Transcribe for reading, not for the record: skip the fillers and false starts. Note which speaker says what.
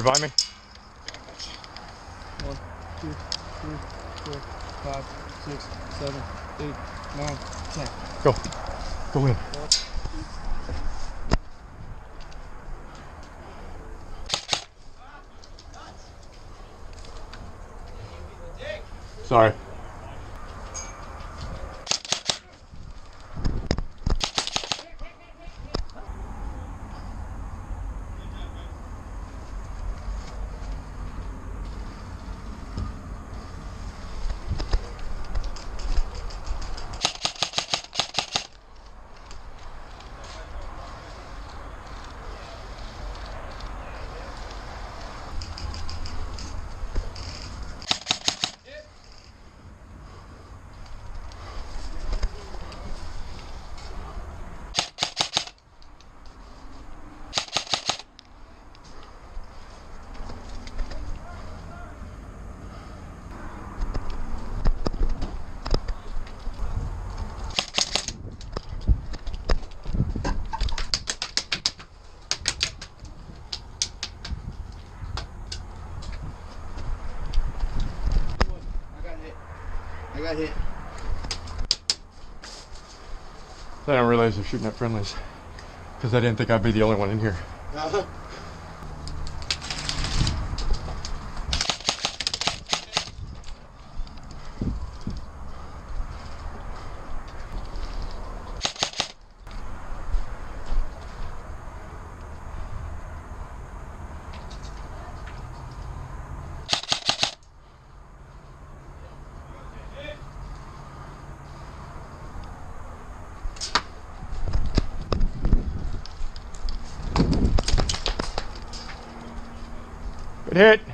Speaker 1: You behind me?
Speaker 2: 1, 2, 3, 4, 5, 6, 7, 8, 9, 10.
Speaker 1: Go. Go in. Sorry.
Speaker 2: I got hit.
Speaker 1: I didn't realize they're shooting at friendlies because I didn't think I'd be the only one in here. Good hit.